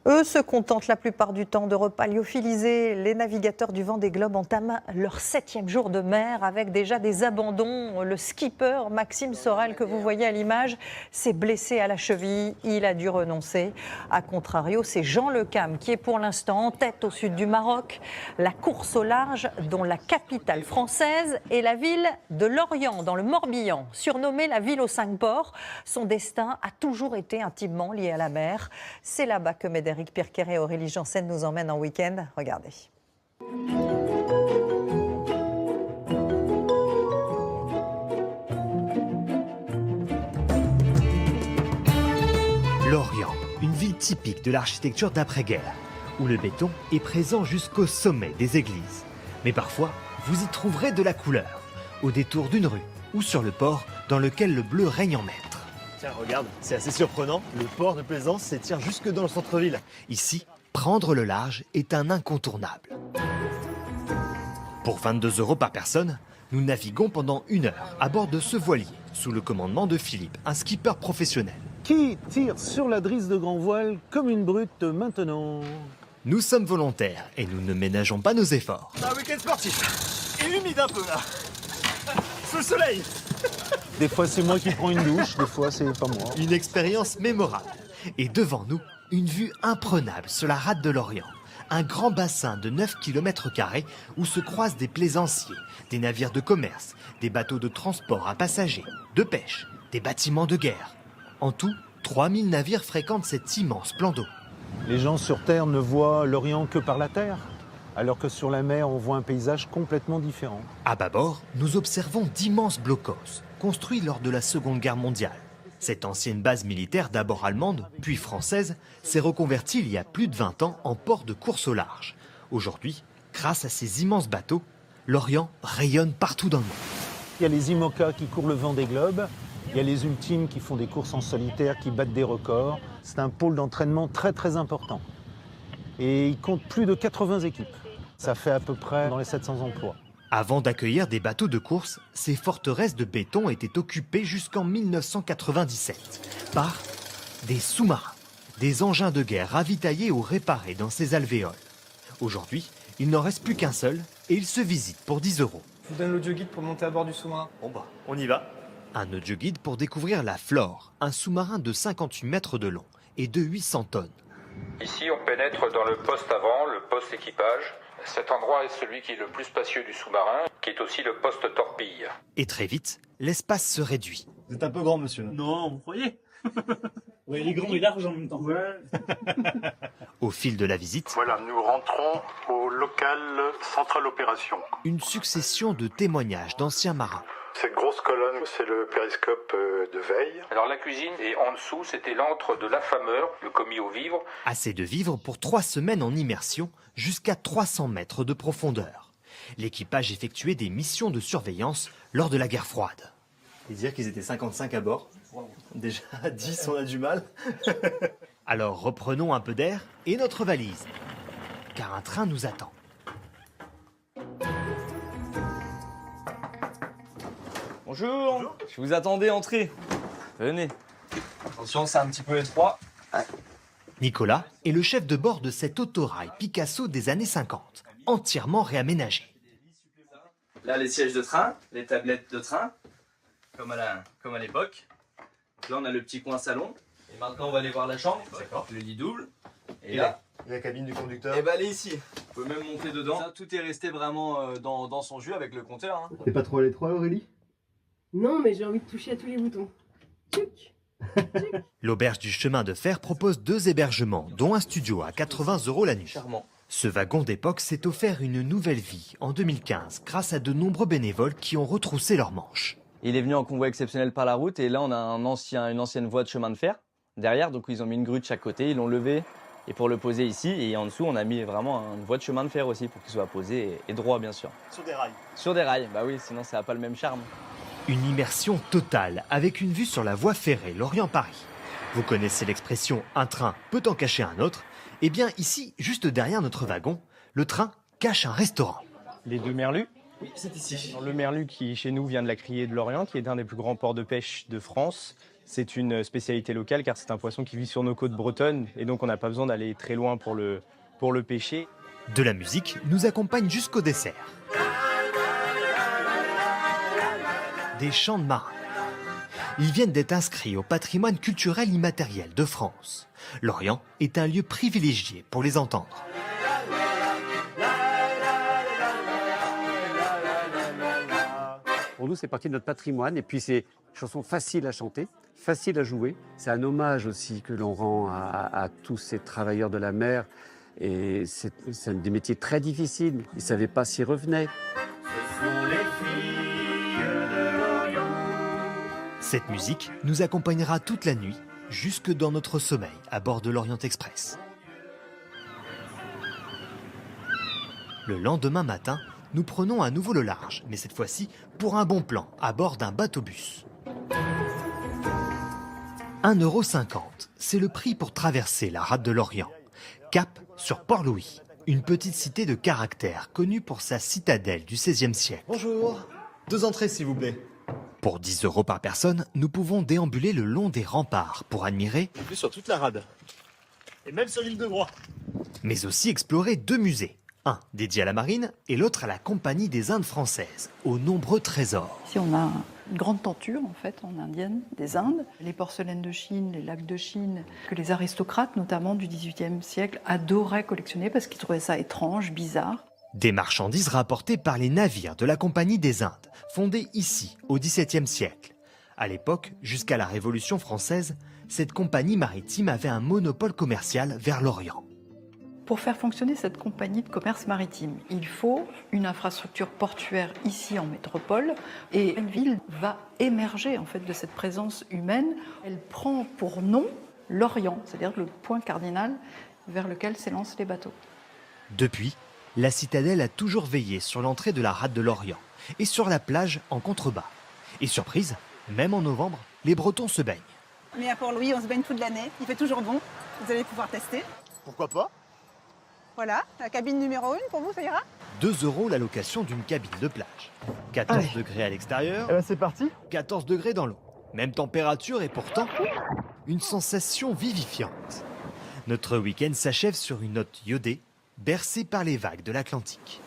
Eux se contentent la plupart du temps de repas lyophilisés. Les navigateurs du Vendée Globe entament leur 7e jour de mer avec déjà des abandons. Le skipper Maxime Sorel, que vous voyez à l'image, s'est blessé à la cheville. Il a dû renoncer. A contrario, c'est Jean Le Cam qui est pour l'instant en tête au sud du Maroc. La course au large, dont la capitale française est la ville de Lorient, dans le Morbihan. Surnommée la ville aux 5 ports, son destin a toujours été intimement lié à la mer. C'est là-bas que Médéric Pirquet et Aurélie Janssen nous emmènent en week-end. Regardez. Lorient, une ville typique de l'architecture d'après-guerre, où le béton est présent jusqu'au sommet des églises. Mais parfois, vous y trouverez de la couleur, au détour d'une rue ou sur le port dans lequel le bleu règne en maître. Tiens, regarde, c'est assez surprenant. Le port de Plaisance s'étire jusque dans le centre-ville. Ici, prendre le large est un incontournable. Pour 22 € par personne, nous naviguons pendant 1 heure à bord de ce voilier, sous le commandement de Philippe, un skipper professionnel. Qui tire sur la drisse de grand voile comme une brute maintenant? Nous sommes volontaires et nous ne ménageons pas nos efforts. Un week-end sportif. Et humide un peu là. Sous le soleil. Des fois c'est moi qui prends une douche, des fois c'est pas moi. Une expérience mémorable. Et devant nous, une vue imprenable sur la rade de l'Orient. Un grand bassin de 9 km² où se croisent des plaisanciers, des navires de commerce, des bateaux de transport à passagers, de pêche, des bâtiments de guerre. En tout, 3000 navires fréquentent cet immense plan d'eau. Les gens sur Terre ne voient l'Orient que par la terre, alors que sur la mer on voit un paysage complètement différent. À bâbord, nous observons d'immenses blocos, construits lors de la Seconde Guerre mondiale. Cette ancienne base militaire, d'abord allemande, puis française, s'est reconvertie il y a plus de 20 ans en port de course au large. Aujourd'hui, grâce à ces immenses bateaux, l'Orient rayonne partout dans le monde. Il y a les IMOCA qui courent le Vendée Globe, il y a les Ultimes qui font des courses en solitaire, qui battent des records. C'est un pôle d'entraînement très très important. Et il compte plus de 80 équipes. Ça fait à peu près dans les 700 emplois. Avant d'accueillir des bateaux de course, ces forteresses de béton étaient occupées jusqu'en 1997 par des sous-marins, des engins de guerre ravitaillés ou réparés dans ces alvéoles. Aujourd'hui, il n'en reste plus qu'un seul et il se visite pour 10 €. Je vous donne l'audio guide pour monter à bord du sous-marin. Bon bah, on y va. Un audio guide pour découvrir la Flore, un sous-marin de 58 mètres de long et de 800 tonnes. Ici, on pénètre dans le poste avant, le poste équipage. Cet endroit est celui qui est le plus spacieux du sous-marin, qui est aussi le poste torpille. Et très vite, l'espace se réduit. Vous êtes un peu grand, monsieur. Non, vous croyez? Ouais, il est grand et large en même temps. Ouais. Au fil de la visite, Voilà, nous rentrons au local central opération. une succession de témoignages d'anciens marins. Cette grosse colonne, c'est le périscope de veille. Alors la cuisine, et en dessous, c'était l'antre de l'affameur, le commis aux vivres. Assez de vivres pour 3 semaines en immersion, jusqu'à 300 mètres de profondeur. L'équipage effectuait des missions de surveillance lors de la guerre froide. Et dire qu'ils étaient 55 à bord. Déjà, à 10, on a du mal. Alors reprenons un peu d'air et notre valise, car un train nous attend. Bonjour. Je vous attendais, entrez. Venez. Attention, c'est un petit peu étroit. Nicolas est le chef de bord de cet autorail Picasso des années 50, entièrement réaménagé. Là, les sièges de train, les tablettes de train, comme à l'époque. Là, on a le petit coin salon. Et maintenant, on va aller voir la chambre. D'accord. Le lit double. Et là, là, la cabine du conducteur. et bah, elle est ici. Vous pouvez même monter dedans. Ça, tout est resté vraiment dans son jus avec le compteur. Hein. T'es pas trop à l'étroit, Aurélie? Non, mais j'ai envie de toucher à tous les boutons. Tchic. L'auberge du chemin de fer propose 2 hébergements, dont un studio à 80 € la nuit. Charmant. Ce wagon d'époque s'est offert une nouvelle vie en 2015 grâce à de nombreux bénévoles qui ont retroussé leurs manches. Il est venu en convoi exceptionnel par la route et là on a une ancienne voie de chemin de fer derrière, donc ils ont mis une grue de chaque côté, ils l'ont levé et pour le poser ici et en dessous on a mis vraiment une voie de chemin de fer aussi pour qu'il soit posé et droit bien sûr. Sur des rails. Sur des rails, bah oui sinon ça n'a pas le même charme. Une immersion totale avec une vue sur la voie ferrée Lorient-Paris. Vous connaissez l'expression « un train peut en cacher un autre ». Eh bien ici, juste derrière notre wagon, le train cache un restaurant. Les 2 merlus. Oui, c'est ici. Le merlu qui, chez nous, vient de la Criée de l'Orient, qui est un des plus grands ports de pêche de France, C'est une spécialité locale car c'est un poisson qui vit sur nos côtes bretonnes et donc on n'a pas besoin d'aller très loin pour le pêcher. De la musique nous accompagne jusqu'au dessert. Des chants de marins. Ils viennent d'être inscrits au patrimoine culturel immatériel de France. L'Orient est un lieu privilégié pour les entendre. Pour nous, c'est partie de notre patrimoine et puis c'est une chanson facile à chanter, facile à jouer. C'est un hommage aussi que l'on rend à tous ces travailleurs de la mer. Et c'est des métiers très difficiles. Ils ne savaient pas s'ils revenaient. Cette musique nous accompagnera toute la nuit, jusque dans notre sommeil à bord de l'Orient Express. Le lendemain matin, nous prenons à nouveau le large, mais cette fois-ci pour un bon plan à bord d'un bateau-bus. 1,50 €, c'est le prix pour traverser la rade de l'Orient. Cap sur Port-Louis, une petite cité de caractère connue pour sa citadelle du XVIe siècle. Bonjour, 2 entrées s'il vous plaît. Pour 10 € par personne, nous pouvons déambuler le long des remparts pour admirer, Vue sur toute la rade. Et même sur l'île de Groix. mais aussi explorer 2 musées. Un dédié à la marine et l'autre à la Compagnie des Indes françaises, aux nombreux trésors. Ici, on a une grande tenture, en fait, en indienne, des Indes. Les porcelaines de Chine, les lacs de Chine, que les aristocrates, notamment du XVIIIe siècle, adoraient collectionner parce qu'ils trouvaient ça étrange, bizarre. Des marchandises rapportées par les navires de la Compagnie des Indes, fondée ici, au XVIIe siècle. À l'époque, jusqu'à la Révolution française, cette compagnie maritime avait un monopole commercial vers l'Orient. Pour faire fonctionner cette compagnie de commerce maritime, il faut une infrastructure portuaire ici en métropole et une ville va émerger en fait de cette présence humaine. Elle prend pour nom l'Orient, c'est-à-dire le point cardinal vers lequel s'élancent les bateaux. Depuis, la citadelle a toujours veillé sur l'entrée de la rade de l'Orient et sur la plage en contrebas. Et surprise, même en novembre, les Bretons se baignent. Mais à Port-Louis, on se baigne toute l'année. Il fait toujours bon. Vous allez pouvoir tester. Pourquoi pas? Voilà, la cabine numéro 1 pour vous, ça ira? 2 € la location d'une cabine de plage. 14 degrés à l'extérieur, Eh ben c'est parti. 14 degrés dans l'eau. Même température et pourtant, une sensation vivifiante. Notre week-end s'achève sur une note iodée, bercée par les vagues de l'Atlantique.